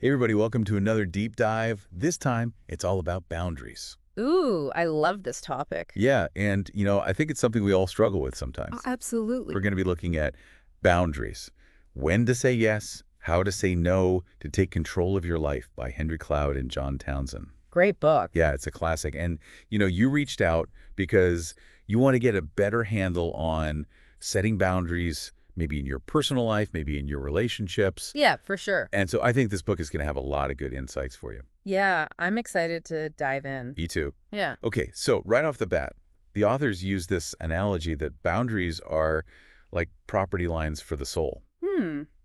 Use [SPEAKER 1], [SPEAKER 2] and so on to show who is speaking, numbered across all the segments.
[SPEAKER 1] Hey everybody, welcome to another deep dive. This time, it's all about boundaries.
[SPEAKER 2] Ooh, I love this topic.
[SPEAKER 1] Yeah, and I think it's something we all struggle with
[SPEAKER 2] Oh,
[SPEAKER 1] sometimes. We're
[SPEAKER 2] absolutely.
[SPEAKER 1] going to be looking at boundaries. When to say yes, how to say no, to take control of your life by Henry Cloud and John Townsend.
[SPEAKER 2] Great book.
[SPEAKER 1] Yeah, it's a classic. And you reached out because you want to get a better handle on setting boundaries, maybe in your personal life, maybe in your relationships.
[SPEAKER 2] Yeah, for sure.
[SPEAKER 1] And so I think this book is going to have a lot of good insights for you.
[SPEAKER 2] Yeah, I'm excited to dive in.
[SPEAKER 1] Me too.
[SPEAKER 2] Yeah.
[SPEAKER 1] Okay, so right off the bat, the authors use this analogy that boundaries are like property lines for the soul.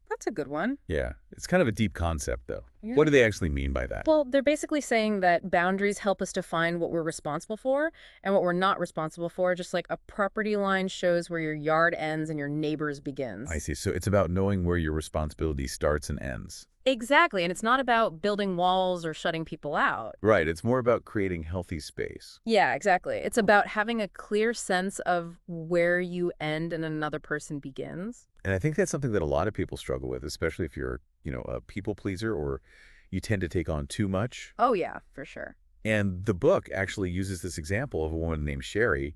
[SPEAKER 2] That's a good one.
[SPEAKER 1] Yeah, it's kind of a deep concept, though.
[SPEAKER 2] Yeah.
[SPEAKER 1] What do they actually mean by that?
[SPEAKER 2] Well, they're basically saying that boundaries help us define what we're responsible for and what we're not responsible for, just like a property line shows where your yard ends and your neighbor's
[SPEAKER 1] I
[SPEAKER 2] begins.
[SPEAKER 1] see. So it's about knowing where your responsibility starts and ends.
[SPEAKER 2] Exactly, and it's not about building walls or shutting people out.
[SPEAKER 1] Right, it's more about creating healthy space.
[SPEAKER 2] Yeah, exactly. It's about having a clear sense of where you end and another person begins.
[SPEAKER 1] And I think that's something that a lot of people struggle with, especially if you're, a people pleaser or you tend to take on too much.
[SPEAKER 2] Oh, yeah, for sure.
[SPEAKER 1] And the book actually uses this example of a woman named Sherry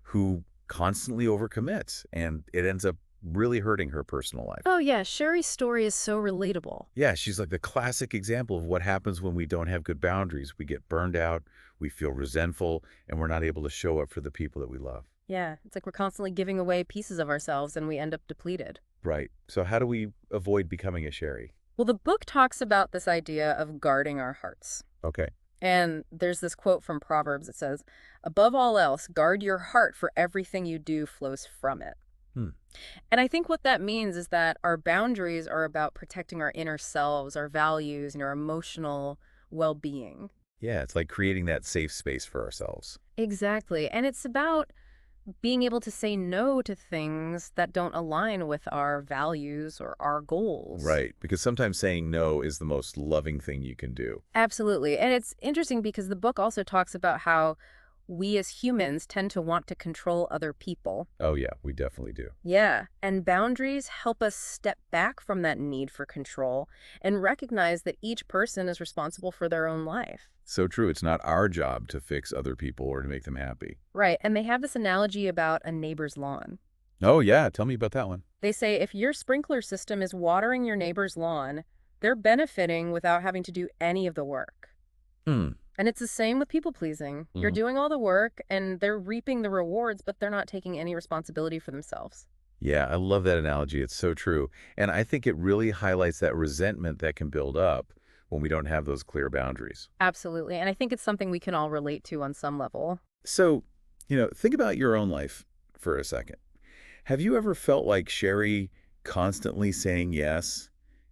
[SPEAKER 1] who constantly overcommits, and it ends up really hurting her personal life.
[SPEAKER 2] Oh, yeah, Sherry's story is so relatable.
[SPEAKER 1] Yeah, she's like the classic example of what happens when we don't have good boundaries. We get burned out, we feel resentful, and we're not able to show up for the people that we love.
[SPEAKER 2] Yeah, it's like we're constantly giving away pieces of ourselves and we end up depleted.
[SPEAKER 1] Right. So how do we avoid becoming a Sherry?
[SPEAKER 2] Well, the book talks about this idea of guarding our hearts.
[SPEAKER 1] Okay.
[SPEAKER 2] And there's this quote from Proverbs that says, "Above all else, guard your heart, for everything you do flows from it."
[SPEAKER 1] Hmm.
[SPEAKER 2] And I think what that means is that our boundaries are about protecting our inner selves, our values, and our emotional well-being.
[SPEAKER 1] Yeah, it's like creating that safe space for ourselves.
[SPEAKER 2] Exactly. And it's about being able to say no to things that don't align with our values or our goals.
[SPEAKER 1] Right. Because sometimes saying no is the most loving thing you can do.
[SPEAKER 2] Absolutely. And it's interesting because the book also talks about how we as humans tend to want to control other people.
[SPEAKER 1] Oh, yeah, we definitely do.
[SPEAKER 2] Yeah. And boundaries help us step back from that need for control and recognize that each person is responsible for their own life.
[SPEAKER 1] So true. It's not our job to fix other people or to make them happy.
[SPEAKER 2] Right. And they have this analogy about a neighbor's lawn.
[SPEAKER 1] Oh, yeah. Tell me about that one.
[SPEAKER 2] They say if your sprinkler system is watering your neighbor's lawn, they're benefiting without having to do any of the work.
[SPEAKER 1] Hmm.
[SPEAKER 2] And it's the same with people pleasing. You're
[SPEAKER 1] Mhm.
[SPEAKER 2] doing all the work and they're reaping the rewards, but they're not taking any responsibility for themselves.
[SPEAKER 1] Yeah, I love that analogy. It's so true. And I think it really highlights that resentment that can build up when we don't have those clear boundaries.
[SPEAKER 2] Absolutely. And I think it's something we can all relate to on some level.
[SPEAKER 1] So, think about your own life for a second. Have you ever felt like Sherry constantly saying yes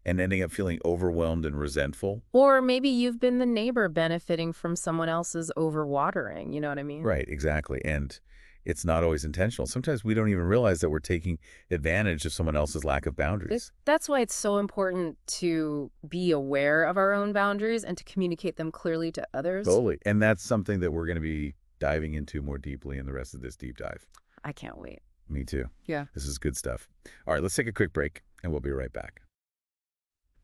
[SPEAKER 1] and ending up feeling overwhelmed and resentful?
[SPEAKER 2] Or maybe you've been the neighbor benefiting from someone else's overwatering. You know what I mean?
[SPEAKER 1] Right, exactly. And it's not always intentional. Sometimes we don't even realize that we're taking advantage of someone else's lack of boundaries.
[SPEAKER 2] That's why it's so important to be aware of our own boundaries and to communicate them clearly to others.
[SPEAKER 1] Totally. And that's something that we're going to be diving into more deeply in the rest of this deep dive.
[SPEAKER 2] I can't wait.
[SPEAKER 1] Me too.
[SPEAKER 2] Yeah.
[SPEAKER 1] This is good stuff. All right, let's take a quick break and we'll be right back.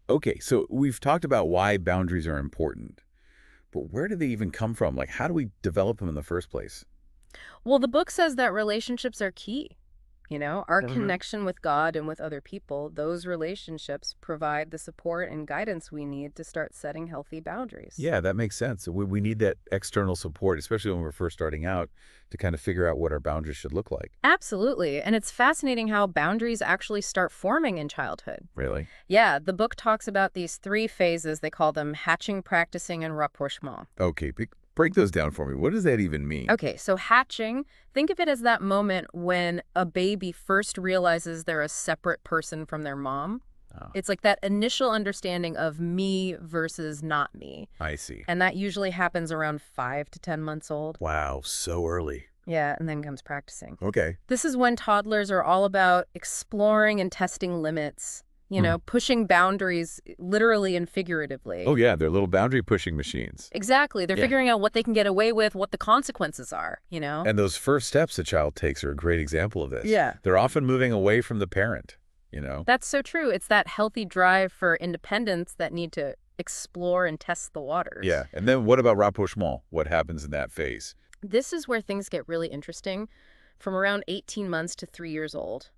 [SPEAKER 1] Okay, so we've talked about why boundaries are important, but where do they even come from? Like, how do we develop them in the first place?
[SPEAKER 2] Well, the book says that relationships are key. Our
[SPEAKER 1] Mhm.
[SPEAKER 2] connection with God and with other people, those relationships provide the support and guidance we need to start setting healthy boundaries.
[SPEAKER 1] Yeah, that makes sense. We need that external support, especially when we're first starting out, to kind of figure out what our boundaries should look like.
[SPEAKER 2] Absolutely. And it's fascinating how boundaries actually start forming in childhood.
[SPEAKER 1] Really?
[SPEAKER 2] Yeah, the book talks about these three phases. They call them hatching, practicing, and rapprochement.
[SPEAKER 1] Okay, break those down for me. What does that even mean?
[SPEAKER 2] Okay, so hatching, think of it as that moment when a baby first realizes they're a separate person from their mom.
[SPEAKER 1] Oh,
[SPEAKER 2] It's like that initial understanding of me versus not me.
[SPEAKER 1] I see.
[SPEAKER 2] And that usually happens around 5 to 10 months old.
[SPEAKER 1] Wow, so early.
[SPEAKER 2] Yeah, and then comes practicing.
[SPEAKER 1] Okay.
[SPEAKER 2] This is when toddlers are all about exploring and testing limits,
[SPEAKER 1] Hmm.
[SPEAKER 2] pushing boundaries literally and figuratively.
[SPEAKER 1] Oh, yeah, they're little boundary pushing machines.
[SPEAKER 2] Exactly. They're
[SPEAKER 1] Yeah.
[SPEAKER 2] figuring out what they can get away with, what the consequences are.
[SPEAKER 1] And those first steps a child takes are a great example of this.
[SPEAKER 2] Yeah.
[SPEAKER 1] They're often moving away from the parent.
[SPEAKER 2] That's so true. It's that healthy drive for independence that need to explore and test the waters.
[SPEAKER 1] Yeah. And then what about rapprochement? What happens in that phase?
[SPEAKER 2] This is where things get really interesting. From around 18 months to 3 years old,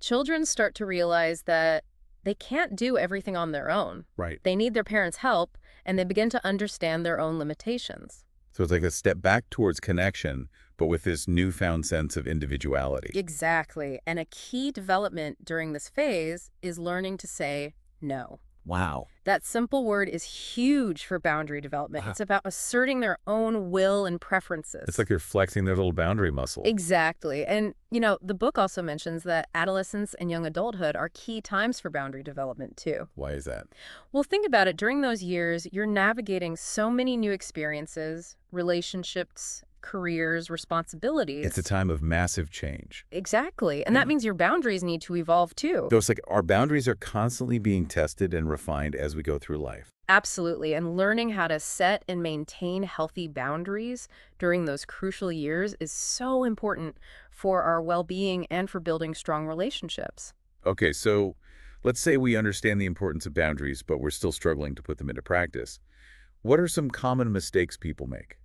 [SPEAKER 2] children start to realize that they can't do everything on their own.
[SPEAKER 1] Right.
[SPEAKER 2] They need their parents' help, and they begin to understand their own limitations.
[SPEAKER 1] So it's like a step back towards connection, but with this newfound sense of individuality.
[SPEAKER 2] Exactly. And a key development during this phase is learning to say no.
[SPEAKER 1] Wow.
[SPEAKER 2] That simple word is huge for boundary development.
[SPEAKER 1] Wow.
[SPEAKER 2] It's about asserting their own will and
[SPEAKER 1] It's
[SPEAKER 2] preferences.
[SPEAKER 1] like you're flexing their little boundary muscle.
[SPEAKER 2] Exactly. And, the book also mentions that adolescence and young adulthood are key times for boundary development, too.
[SPEAKER 1] Why is that?
[SPEAKER 2] Well, think about it. During those years, you're navigating so many new experiences, relationships, careers, responsibilities.
[SPEAKER 1] It's a time of massive change.
[SPEAKER 2] Exactly. And that means your boundaries need to evolve, too.
[SPEAKER 1] So it's like our boundaries are constantly being tested and refined as we go through life.
[SPEAKER 2] Absolutely. And learning how to set and maintain healthy boundaries during those crucial years is so important for our well-being and for building strong relationships.
[SPEAKER 1] Okay, so let's say we understand the importance of boundaries, but we're still struggling to put them into practice. What are some common mistakes people make?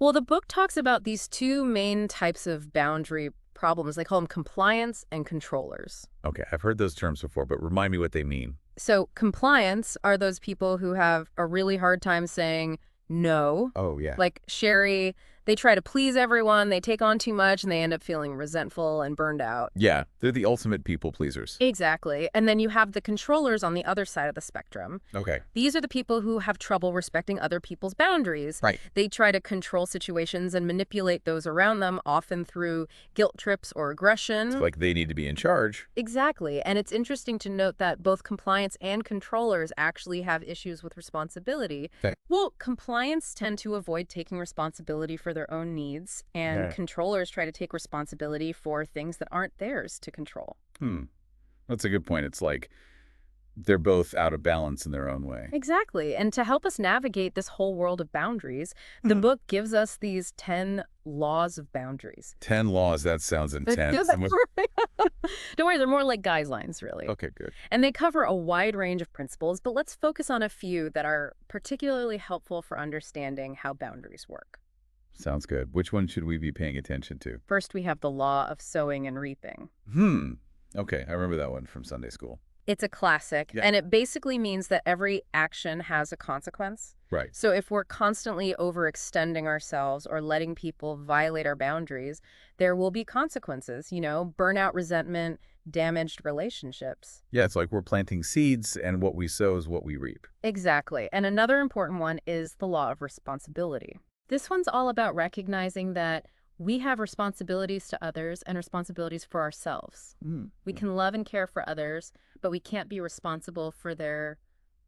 [SPEAKER 2] Well, the book talks about these two main types of boundary problems. They call them compliance and controllers.
[SPEAKER 1] Okay, I've heard those terms before, but remind me what they mean.
[SPEAKER 2] So compliance are those people who have a really hard time saying no.
[SPEAKER 1] Oh, yeah.
[SPEAKER 2] Like Sherry, they try to please everyone, they take on too much, and they end up feeling resentful and burned out.
[SPEAKER 1] Yeah, they're the ultimate people pleasers.
[SPEAKER 2] Exactly. And then you have the controllers on the other side of the spectrum.
[SPEAKER 1] Okay.
[SPEAKER 2] These are the people who have trouble respecting other people's boundaries.
[SPEAKER 1] Right.
[SPEAKER 2] They try to control situations and manipulate those around them, often through guilt trips or aggression.
[SPEAKER 1] It's like they need to be in charge.
[SPEAKER 2] Exactly. And it's interesting to note that both compliance and controllers actually have issues with responsibility.
[SPEAKER 1] Okay.
[SPEAKER 2] Well, compliance tend to avoid taking responsibility for their own needs, and
[SPEAKER 1] Yeah.
[SPEAKER 2] controllers try to take responsibility for things that aren't theirs to control.
[SPEAKER 1] That's a good point. It's like they're both out of balance in their own way.
[SPEAKER 2] Exactly. And to help us navigate this whole world of boundaries, the book gives us these 10 laws of boundaries.
[SPEAKER 1] 10 laws, that sounds intense.
[SPEAKER 2] Don't worry, they're more like guidelines, really.
[SPEAKER 1] Okay, good.
[SPEAKER 2] And they cover a wide range of principles, but let's focus on a few that are particularly helpful for understanding how boundaries work.
[SPEAKER 1] Sounds good. Which one should we be paying attention to?
[SPEAKER 2] First, we have the law of sowing and reaping.
[SPEAKER 1] Okay, I remember that one from Sunday school.
[SPEAKER 2] It's a classic,
[SPEAKER 1] Yeah.
[SPEAKER 2] and it basically means that every action has a consequence.
[SPEAKER 1] Right.
[SPEAKER 2] So if we're constantly overextending ourselves or letting people violate our boundaries, there will be consequences, burnout, resentment, damaged relationships.
[SPEAKER 1] Yeah, it's like we're planting seeds, and what we sow is what we reap.
[SPEAKER 2] Exactly. And another important one is the law of responsibility. This one's all about recognizing that we have responsibilities to others and responsibilities for ourselves. We can love and care for others, but we can't be responsible for their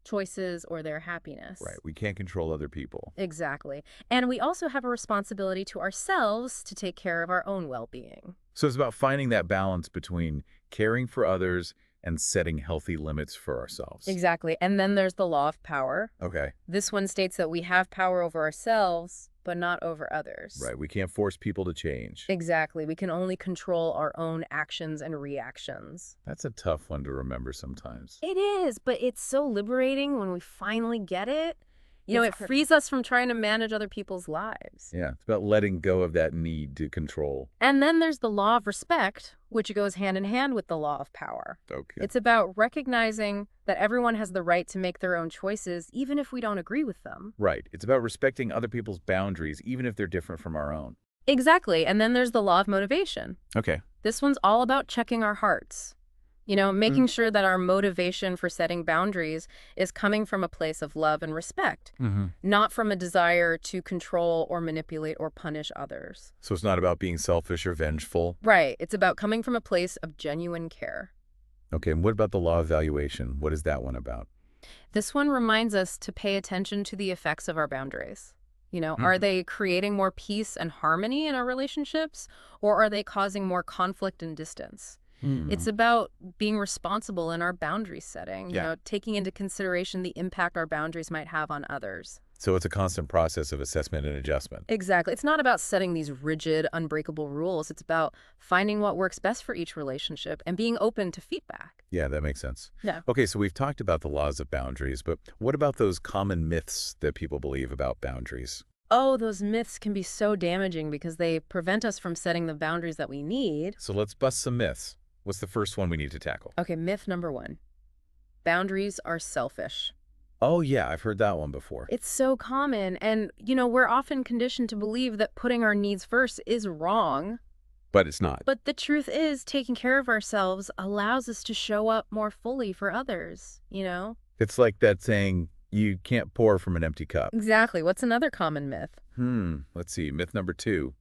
[SPEAKER 2] choices or their happiness.
[SPEAKER 1] Right. We can't control other people.
[SPEAKER 2] Exactly. And we also have a responsibility to ourselves to take care of our own well-being.
[SPEAKER 1] So it's about finding that balance between caring for others and setting healthy limits for ourselves.
[SPEAKER 2] Exactly. And then there's the law of power.
[SPEAKER 1] Okay.
[SPEAKER 2] This one states that we have power over ourselves, but not over others.
[SPEAKER 1] Right. We can't force people to change.
[SPEAKER 2] Exactly. We can only control our own actions and reactions.
[SPEAKER 1] That's a tough one to remember sometimes.
[SPEAKER 2] It is, but it's so liberating when we finally get it. It frees us from trying to manage other people's lives.
[SPEAKER 1] Yeah, it's about letting go of that need to control.
[SPEAKER 2] And then there's the law of respect, which goes hand in hand with the law of power.
[SPEAKER 1] Okay.
[SPEAKER 2] It's about recognizing that everyone has the right to make their own choices, even if we don't agree with them.
[SPEAKER 1] Right. It's about respecting other people's boundaries, even if they're different from our own.
[SPEAKER 2] Exactly. And then there's the law of motivation.
[SPEAKER 1] Okay.
[SPEAKER 2] This one's all about checking our hearts. Making sure that our motivation for setting boundaries is coming from a place of love and respect, not from a desire to control or manipulate or punish others.
[SPEAKER 1] So it's not about being selfish or vengeful.
[SPEAKER 2] Right. It's about coming from a place of genuine care.
[SPEAKER 1] Okay, and what about the law of valuation? What is that one about?
[SPEAKER 2] This one reminds us to pay attention to the effects of our boundaries. Are they creating more peace and harmony in our relationships, or are they causing more conflict and distance? It's about being responsible in our boundary setting,
[SPEAKER 1] Yeah.
[SPEAKER 2] taking into consideration the impact our boundaries might have on others.
[SPEAKER 1] So it's a constant process of assessment and adjustment.
[SPEAKER 2] Exactly. It's not about setting these rigid, unbreakable rules. It's about finding what works best for each relationship and being open to feedback.
[SPEAKER 1] Yeah, that makes sense.
[SPEAKER 2] Yeah.
[SPEAKER 1] Okay, so we've talked about the laws of boundaries, but what about those common myths that people believe about boundaries?
[SPEAKER 2] Oh, those myths can be so damaging because they prevent us from setting the boundaries that we need.
[SPEAKER 1] So let's bust some myths. What's the first one we need to tackle?
[SPEAKER 2] Okay, myth number one. Boundaries are selfish.
[SPEAKER 1] Oh, yeah, I've heard that one before.
[SPEAKER 2] It's so common, and, we're often conditioned to believe that putting our needs first is wrong.
[SPEAKER 1] But it's not.
[SPEAKER 2] But the truth is, taking care of ourselves allows us to show up more fully for others.
[SPEAKER 1] It's like that saying, you can't pour from an empty cup.
[SPEAKER 2] Exactly. What's another common myth?
[SPEAKER 1] Let's see. Myth number 2.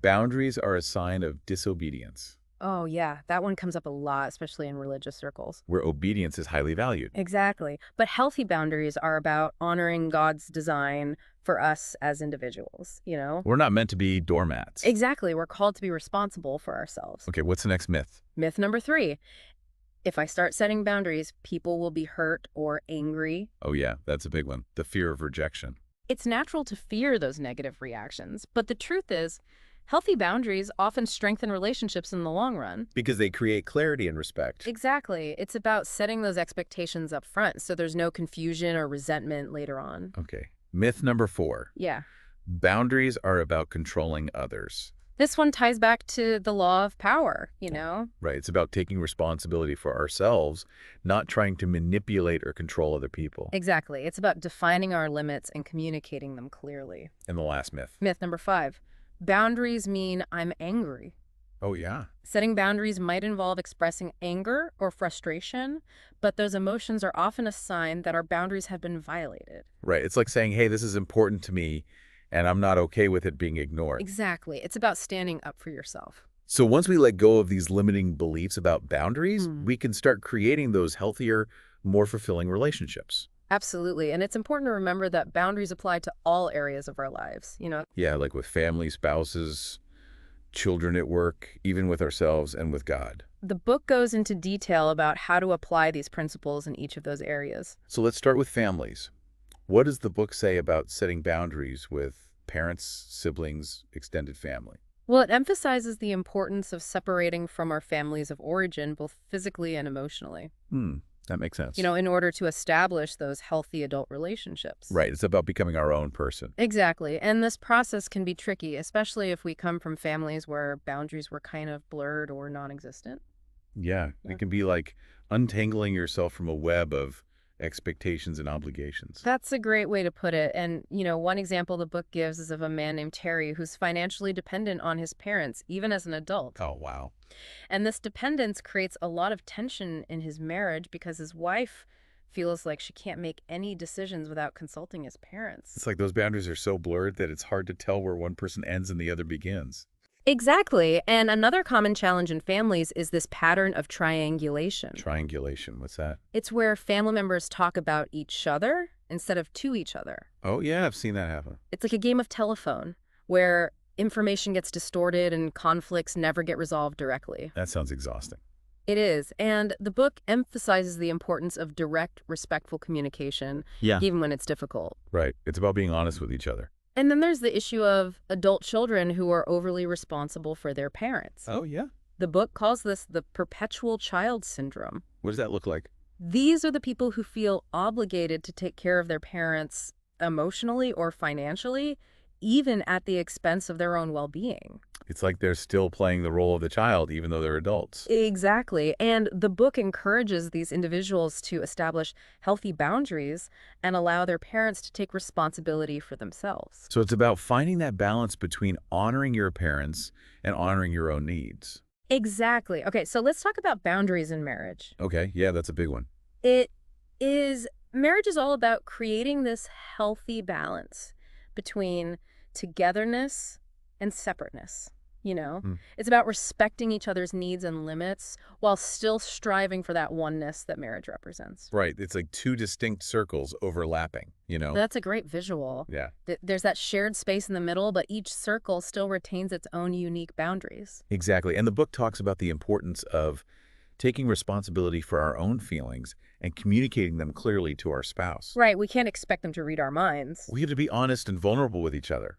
[SPEAKER 1] Boundaries are a sign of disobedience,
[SPEAKER 2] Oh, yeah, that one comes up a lot, especially in religious circles.
[SPEAKER 1] where obedience is highly valued.
[SPEAKER 2] Exactly. But healthy boundaries are about honoring God's design for us as individuals.
[SPEAKER 1] We're not meant to be doormats.
[SPEAKER 2] Exactly. We're called to be responsible for ourselves.
[SPEAKER 1] Okay, what's the next myth?
[SPEAKER 2] Myth number 3. If I start setting boundaries, people will be hurt or angry.
[SPEAKER 1] Oh, yeah, that's a big one. The fear of rejection.
[SPEAKER 2] It's natural to fear those negative reactions, but the truth is, healthy boundaries often strengthen relationships in the long run.
[SPEAKER 1] Because they create clarity and respect.
[SPEAKER 2] Exactly. It's about setting those expectations up front so there's no confusion or resentment later on.
[SPEAKER 1] Okay. Myth number 4.
[SPEAKER 2] Yeah.
[SPEAKER 1] Boundaries are about controlling others.
[SPEAKER 2] This one ties back to the law of power.
[SPEAKER 1] Right. It's about taking responsibility for ourselves, not trying to manipulate or control other people.
[SPEAKER 2] Exactly. It's about defining our limits and communicating them clearly.
[SPEAKER 1] And the last myth.
[SPEAKER 2] Myth number 5. Boundaries mean I'm angry.
[SPEAKER 1] Oh, yeah.
[SPEAKER 2] Setting boundaries might involve expressing anger or frustration, but those emotions are often a sign that our boundaries have been violated.
[SPEAKER 1] Right. It's like saying, hey, this is important to me, and I'm not okay with it being ignored.
[SPEAKER 2] Exactly. It's about standing up for yourself.
[SPEAKER 1] So once we let go of these limiting beliefs about boundaries,
[SPEAKER 2] Hmm.
[SPEAKER 1] we can start creating those healthier, more fulfilling relationships.
[SPEAKER 2] Absolutely. And it's important to remember that boundaries apply to all areas of our lives.
[SPEAKER 1] Yeah, like with family, spouses, children at work, even with ourselves and with God.
[SPEAKER 2] The book goes into detail about how to apply these principles in each of those areas.
[SPEAKER 1] So let's start with families. What does the book say about setting boundaries with parents, siblings, extended family?
[SPEAKER 2] Well, it emphasizes the importance of separating from our families of origin, both physically and emotionally,
[SPEAKER 1] That makes sense.
[SPEAKER 2] in order to establish those healthy adult relationships.
[SPEAKER 1] Right. It's about becoming our own person.
[SPEAKER 2] Exactly. And this process can be tricky, especially if we come from families where boundaries were kind of blurred or non-existent.
[SPEAKER 1] Yeah. It can be like untangling yourself from a web of expectations and obligations.
[SPEAKER 2] That's a great way to put it. And, one example the book gives is of a man named Terry who's financially dependent on his parents, even as an adult.
[SPEAKER 1] Oh, wow.
[SPEAKER 2] And this dependence creates a lot of tension in his marriage because his wife feels like she can't make any decisions without consulting his parents.
[SPEAKER 1] It's like those boundaries are so blurred that it's hard to tell where one person ends and the other begins.
[SPEAKER 2] Exactly. And another common challenge in families is this pattern of triangulation.
[SPEAKER 1] Triangulation, what's that?
[SPEAKER 2] It's where family members talk about each other instead of to each other.
[SPEAKER 1] Oh, yeah, I've seen that happen.
[SPEAKER 2] It's like a game of telephone where information gets distorted and conflicts never get resolved directly.
[SPEAKER 1] That sounds exhausting.
[SPEAKER 2] It is. And the book emphasizes the importance of direct, respectful communication,
[SPEAKER 1] Yeah.
[SPEAKER 2] even when it's difficult.
[SPEAKER 1] Right. It's about being honest with each other.
[SPEAKER 2] And then there's the issue of adult children who are overly responsible for their parents.
[SPEAKER 1] Oh, yeah.
[SPEAKER 2] The book calls this the perpetual child syndrome.
[SPEAKER 1] What does that look like?
[SPEAKER 2] These are the people who feel obligated to take care of their parents emotionally or financially, even at the expense of their own well-being.
[SPEAKER 1] It's like they're still playing the role of the child, even though they're adults.
[SPEAKER 2] Exactly. And the book encourages these individuals to establish healthy boundaries and allow their parents to take responsibility for themselves.
[SPEAKER 1] So it's about finding that balance between honoring your parents and honoring your own needs.
[SPEAKER 2] Exactly. Okay, so let's talk about boundaries in marriage.
[SPEAKER 1] Okay, yeah, that's a big one.
[SPEAKER 2] Marriage is all about creating this healthy balance between togetherness and separateness. It's about respecting each other's needs and limits while still striving for that oneness that marriage represents.
[SPEAKER 1] Right. It's like two distinct circles overlapping.
[SPEAKER 2] That's a great visual.
[SPEAKER 1] Yeah.
[SPEAKER 2] There's that shared space in the middle, but each circle still retains its own unique boundaries.
[SPEAKER 1] Exactly. And the book talks about the importance of taking responsibility for our own feelings and communicating them clearly to our spouse.
[SPEAKER 2] Right, we can't expect them to read our minds.
[SPEAKER 1] We have to be honest and vulnerable with each other.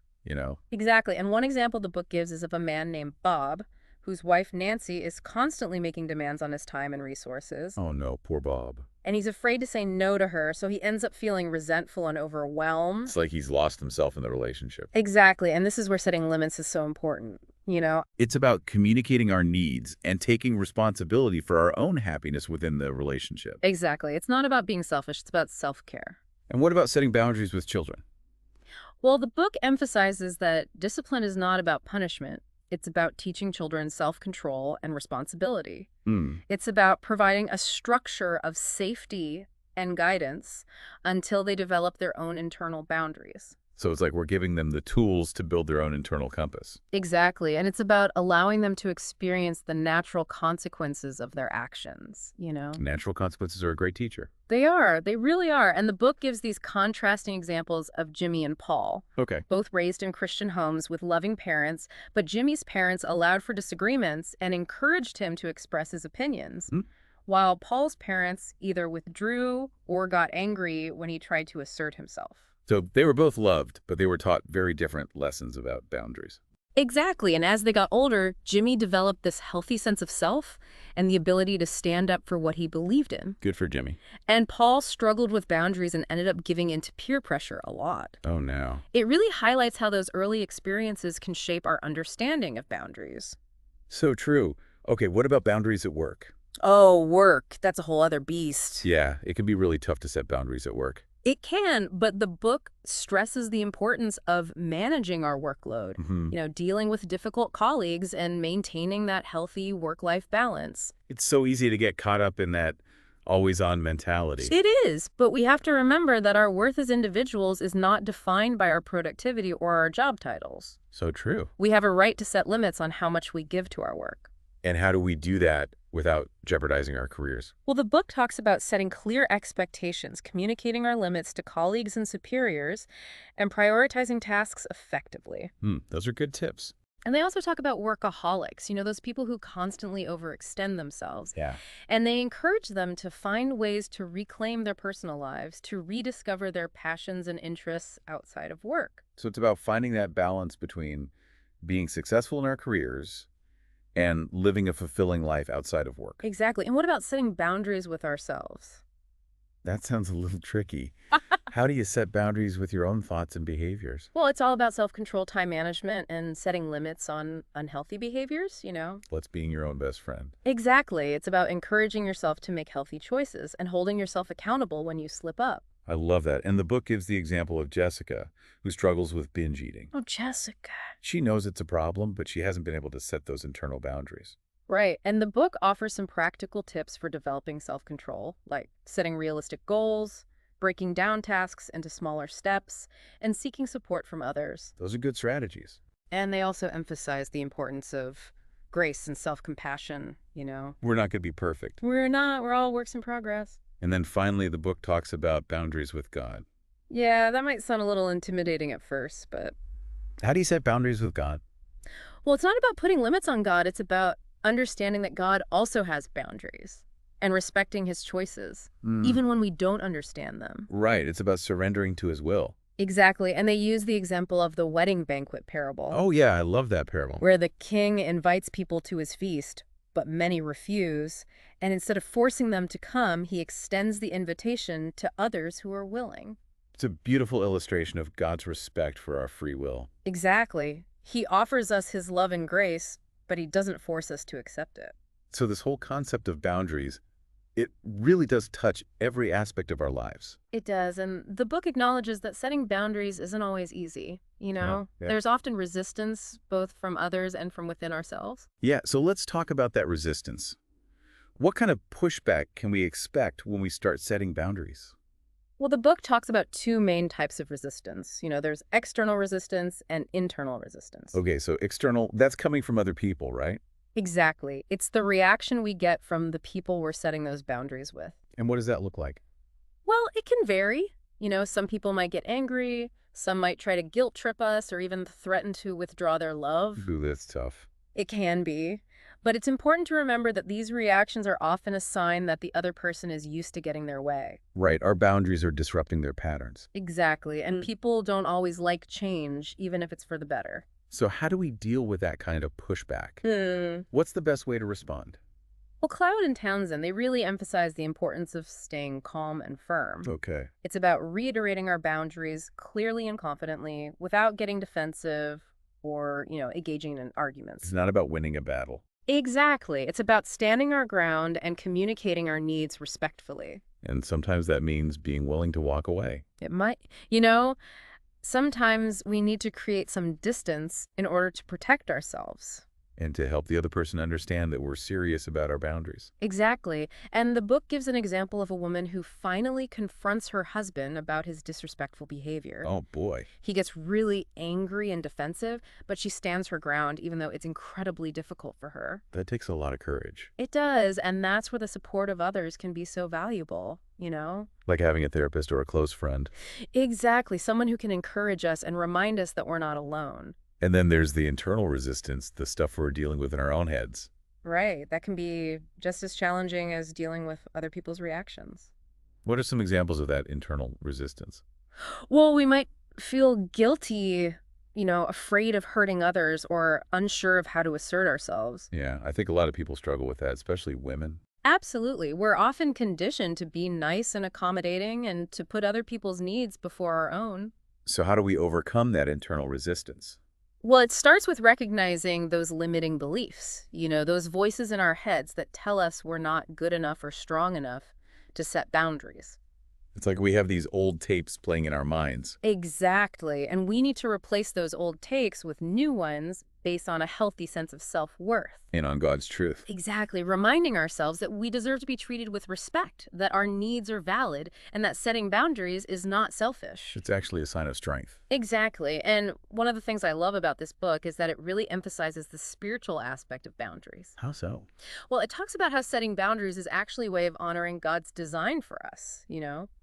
[SPEAKER 2] Exactly. And one example the book gives is of a man named Bob, whose wife Nancy is constantly making demands on his time and resources.
[SPEAKER 1] Oh no, poor Bob.
[SPEAKER 2] And he's afraid to say no to her, so he ends up feeling resentful and overwhelmed.
[SPEAKER 1] It's like he's lost himself in the relationship.
[SPEAKER 2] Exactly. And this is where setting limits is so important.
[SPEAKER 1] It's about communicating our needs and taking responsibility for our own happiness within the relationship.
[SPEAKER 2] Exactly. It's not about being selfish, it's about self-care.
[SPEAKER 1] And what about setting boundaries with children?
[SPEAKER 2] Well, the book emphasizes that discipline is not about punishment. It's about teaching children self-control and responsibility.
[SPEAKER 1] Hmm.
[SPEAKER 2] It's about providing a structure of safety and guidance until they develop their own internal boundaries.
[SPEAKER 1] So it's like we're giving them the tools to build their own internal compass.
[SPEAKER 2] Exactly. And it's about allowing them to experience the natural consequences of their actions.
[SPEAKER 1] Natural consequences are a great teacher.
[SPEAKER 2] They are. They really are. And the book gives these contrasting examples of Jimmy and Paul,
[SPEAKER 1] Okay.
[SPEAKER 2] both raised in Christian homes with loving parents, but Jimmy's parents allowed for disagreements and encouraged him to express his opinions,
[SPEAKER 1] Hmm.
[SPEAKER 2] while Paul's parents either withdrew or got angry when he tried to assert himself.
[SPEAKER 1] So they were both loved, but they were taught very different lessons about boundaries.
[SPEAKER 2] Exactly. And as they got older, Jimmy developed this healthy sense of self and the ability to stand up for what he believed in.
[SPEAKER 1] Good for Jimmy.
[SPEAKER 2] And Paul struggled with boundaries and ended up giving in to peer pressure a lot.
[SPEAKER 1] Oh, no.
[SPEAKER 2] It really highlights how those early experiences can shape our understanding of boundaries.
[SPEAKER 1] So true. Okay, what about boundaries at work?
[SPEAKER 2] Oh, work. That's a whole other beast.
[SPEAKER 1] Yeah, it can be really tough to set boundaries at work.
[SPEAKER 2] It can, but the book stresses the importance of managing our workload, dealing with difficult colleagues and maintaining that healthy work-life balance.
[SPEAKER 1] It's so easy to get caught up in that always-on mentality.
[SPEAKER 2] It is, but we have to remember that our worth as individuals is not defined by our productivity or our job titles.
[SPEAKER 1] So true.
[SPEAKER 2] We have a right to set limits on how much we give to our work.
[SPEAKER 1] And how do we do that without jeopardizing our careers?
[SPEAKER 2] Well, the book talks about setting clear expectations, communicating our limits to colleagues and superiors, and prioritizing tasks effectively.
[SPEAKER 1] Those are good tips.
[SPEAKER 2] And they also talk about workaholics, those people who constantly overextend themselves.
[SPEAKER 1] Yeah.
[SPEAKER 2] And they encourage them to find ways to reclaim their personal lives, to rediscover their passions and interests outside of work.
[SPEAKER 1] So it's about finding that balance between being successful in our careers and living a fulfilling life outside of work.
[SPEAKER 2] Exactly. And what about setting boundaries with ourselves?
[SPEAKER 1] That sounds a little tricky. How do you set boundaries with your own thoughts and behaviors?
[SPEAKER 2] Well, it's all about self-control, time management, and setting limits on unhealthy behaviors.
[SPEAKER 1] Let's being your own best friend.
[SPEAKER 2] Exactly. It's about encouraging yourself to make healthy choices and holding yourself accountable when you slip up.
[SPEAKER 1] I love that. And the book gives the example of Jessica, who struggles with binge eating.
[SPEAKER 2] Oh, Jessica.
[SPEAKER 1] She knows it's a problem, but she hasn't been able to set those internal boundaries.
[SPEAKER 2] Right. And the book offers some practical tips for developing self-control, like setting realistic goals, breaking down tasks into smaller steps, and seeking support from others.
[SPEAKER 1] Those are good strategies.
[SPEAKER 2] And they also emphasize the importance of grace and self-compassion.
[SPEAKER 1] We're not going to be perfect.
[SPEAKER 2] We're not. We're all works in progress.
[SPEAKER 1] And then finally, the book talks about boundaries with God.
[SPEAKER 2] Yeah, that might sound a little intimidating at first, but...
[SPEAKER 1] How do you set boundaries with God?
[SPEAKER 2] Well, it's not about putting limits on God. It's about understanding that God also has boundaries and respecting his choices, even when we don't understand them.
[SPEAKER 1] Right. It's about surrendering to his will.
[SPEAKER 2] Exactly. And they use the example of the wedding banquet parable.
[SPEAKER 1] Oh, yeah. I love that parable.
[SPEAKER 2] Where the king invites people to his feast, but many refuse. And instead of forcing them to come, he extends the invitation to others who are willing.
[SPEAKER 1] It's a beautiful illustration of God's respect for our free will.
[SPEAKER 2] Exactly. He offers us his love and grace, but he doesn't force us to accept it.
[SPEAKER 1] So this whole concept of boundaries, it really does touch every aspect of our lives.
[SPEAKER 2] It does, and the book acknowledges that setting boundaries isn't always easy.
[SPEAKER 1] Yeah.
[SPEAKER 2] There's often resistance, both from others and from within ourselves.
[SPEAKER 1] Yeah, so let's talk about that resistance. What kind of pushback can we expect when we start setting boundaries?
[SPEAKER 2] Well, the book talks about two main types of resistance. There's external resistance and internal resistance.
[SPEAKER 1] Okay, so external, that's coming from other people, right?
[SPEAKER 2] Exactly. It's the reaction we get from the people we're setting those boundaries with.
[SPEAKER 1] And what does that look like?
[SPEAKER 2] Well, it can vary. Some people might get angry, some might try to guilt trip us or even threaten to withdraw their love.
[SPEAKER 1] Ooh, that's tough.
[SPEAKER 2] It can be. But it's important to remember that these reactions are often a sign that the other person is used to getting their way.
[SPEAKER 1] Right, our boundaries are disrupting their patterns.
[SPEAKER 2] Exactly. And people don't always like change, even if it's for the better.
[SPEAKER 1] So how do we deal with that kind of pushback? What's the best way to respond?
[SPEAKER 2] Well, Cloud and Townsend, they really emphasize the importance of staying calm and firm.
[SPEAKER 1] Okay.
[SPEAKER 2] It's about reiterating our boundaries clearly and confidently without getting defensive or, engaging in
[SPEAKER 1] It's
[SPEAKER 2] arguments.
[SPEAKER 1] not about winning a battle.
[SPEAKER 2] Exactly. It's about standing our ground and communicating our needs respectfully.
[SPEAKER 1] And sometimes that means being willing to walk away.
[SPEAKER 2] It might, you know, sometimes we need to create some distance in order to protect ourselves.
[SPEAKER 1] And to help the other person understand that we're serious about our boundaries.
[SPEAKER 2] Exactly. And the book gives an example of a woman who finally confronts her husband about his disrespectful behavior.
[SPEAKER 1] Oh, boy.
[SPEAKER 2] He gets really angry and defensive, but she stands her ground even though it's incredibly difficult for her.
[SPEAKER 1] That takes a lot of courage.
[SPEAKER 2] It does, and that's where the support of others can be so valuable.
[SPEAKER 1] Like having a therapist or a close friend.
[SPEAKER 2] Exactly, someone who can encourage us and remind us that we're not alone.
[SPEAKER 1] And then there's the internal resistance, the stuff we're dealing with in our own heads.
[SPEAKER 2] Right, that can be just as challenging as dealing with other people's reactions.
[SPEAKER 1] What are some examples of that internal resistance?
[SPEAKER 2] Well, we might feel guilty, afraid of hurting others or unsure of how to assert ourselves.
[SPEAKER 1] Yeah, I think a lot of people struggle with that, especially women.
[SPEAKER 2] Absolutely. We're often conditioned to be nice and accommodating and to put other people's needs before our own.
[SPEAKER 1] So how do we overcome that internal resistance?
[SPEAKER 2] Well, it starts with recognizing those limiting beliefs, those voices in our heads that tell us we're not good enough or strong enough to set boundaries.
[SPEAKER 1] It's like we have these old tapes playing in our minds.
[SPEAKER 2] Exactly. And we need to replace those old takes with new ones based on a healthy sense of self-worth.
[SPEAKER 1] And on God's truth.
[SPEAKER 2] Exactly. Reminding ourselves that we deserve to be treated with respect, that our needs are valid, and that setting boundaries is not selfish.
[SPEAKER 1] It's actually a sign of strength.
[SPEAKER 2] Exactly. And one of the things I love about this book is that it really emphasizes the spiritual aspect of boundaries.
[SPEAKER 1] How so?
[SPEAKER 2] Well, it talks about how setting boundaries is actually a way of honoring God's design for us.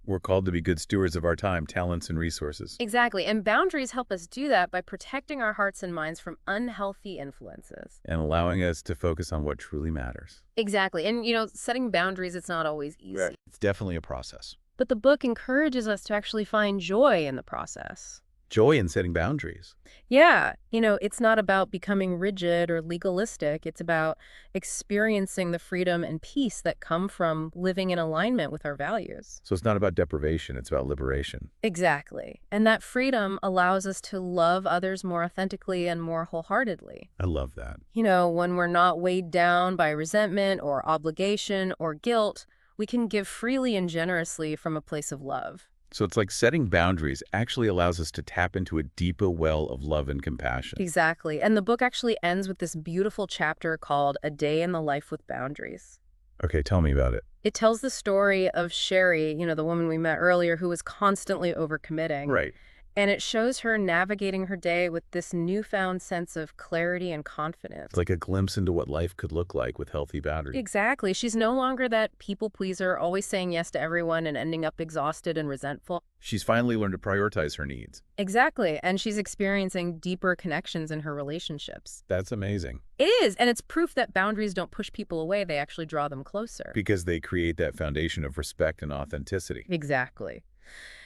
[SPEAKER 1] We're called to be good stewards of our time, talents, and resources.
[SPEAKER 2] Exactly. And boundaries help us do that by protecting our hearts and minds from unhealthy influences.
[SPEAKER 1] And allowing us to focus on what truly matters.
[SPEAKER 2] Exactly. And, setting boundaries, it's not always easy.
[SPEAKER 1] Right. It's definitely a process.
[SPEAKER 2] But the book encourages us to actually find joy in the process.
[SPEAKER 1] Joy in setting boundaries.
[SPEAKER 2] Yeah, it's not about becoming rigid or legalistic. It's about experiencing the freedom and peace that come from living in alignment with our values.
[SPEAKER 1] So it's not about deprivation, it's about liberation.
[SPEAKER 2] Exactly. And that freedom allows us to love others more authentically and more wholeheartedly.
[SPEAKER 1] I love that.
[SPEAKER 2] When we're not weighed down by resentment or obligation or guilt, we can give freely and generously from a place of love.
[SPEAKER 1] So it's like setting boundaries actually allows us to tap into a deeper well of love and compassion.
[SPEAKER 2] Exactly. And the book actually ends with this beautiful chapter called A Day in the Life with Boundaries.
[SPEAKER 1] Okay, tell me about it.
[SPEAKER 2] It tells the story of Sherry, the woman we met earlier who was constantly overcommitting.
[SPEAKER 1] Right.
[SPEAKER 2] And it shows her navigating her day with this newfound sense of clarity and confidence.
[SPEAKER 1] It's like a glimpse into what life could look like with healthy boundaries.
[SPEAKER 2] Exactly. She's no longer that people pleaser, always saying yes to everyone and ending up exhausted and resentful.
[SPEAKER 1] She's finally learned to prioritize her needs.
[SPEAKER 2] Exactly. And she's experiencing deeper connections in her relationships.
[SPEAKER 1] That's amazing.
[SPEAKER 2] It is. And it's proof that boundaries don't push people away. They actually draw them closer.
[SPEAKER 1] Because they create that foundation of respect and authenticity.
[SPEAKER 2] Exactly.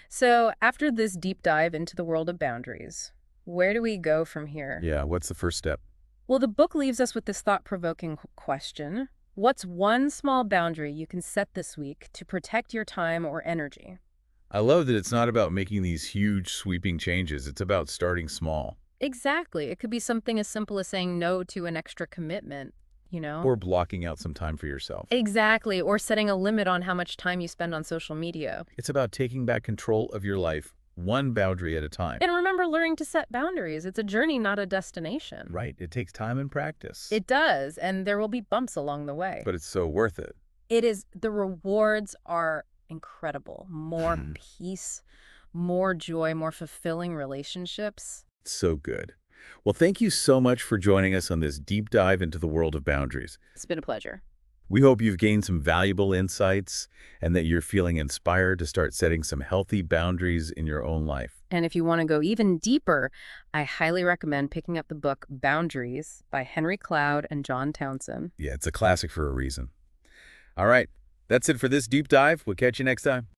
[SPEAKER 2] So after this deep dive into the world of boundaries, where do we go from here?
[SPEAKER 1] Yeah, what's the first step?
[SPEAKER 2] Well, the book leaves us with this thought-provoking question. What's one small boundary you can set this week to protect your time or energy?
[SPEAKER 1] I love that it's not about making these huge, sweeping changes. It's about starting small.
[SPEAKER 2] Exactly. It could be something as simple as saying no to an extra commitment,
[SPEAKER 1] Or blocking out some time for yourself.
[SPEAKER 2] Exactly. Or setting a limit on how much time you spend on social media.
[SPEAKER 1] It's about taking back control of your life, one boundary at a time.
[SPEAKER 2] And remember, learning to set boundaries. It's a journey, not a destination.
[SPEAKER 1] Right. It takes time and practice.
[SPEAKER 2] It does, and there will be bumps along the way.
[SPEAKER 1] But it's so worth it.
[SPEAKER 2] It is. The rewards are incredible. More peace, more joy, more fulfilling relationships.
[SPEAKER 1] So good. Well, thank you so much for joining us on this deep dive into the world of boundaries.
[SPEAKER 2] It's been a pleasure.
[SPEAKER 1] We hope you've gained some valuable insights and that you're feeling inspired to start setting some healthy boundaries in your own life.
[SPEAKER 2] And if you want to go even deeper, I highly recommend picking up the book Boundaries by Henry Cloud and John Townsend.
[SPEAKER 1] Yeah, it's a classic for a reason. All right, that's it for this deep dive. We'll catch you next time.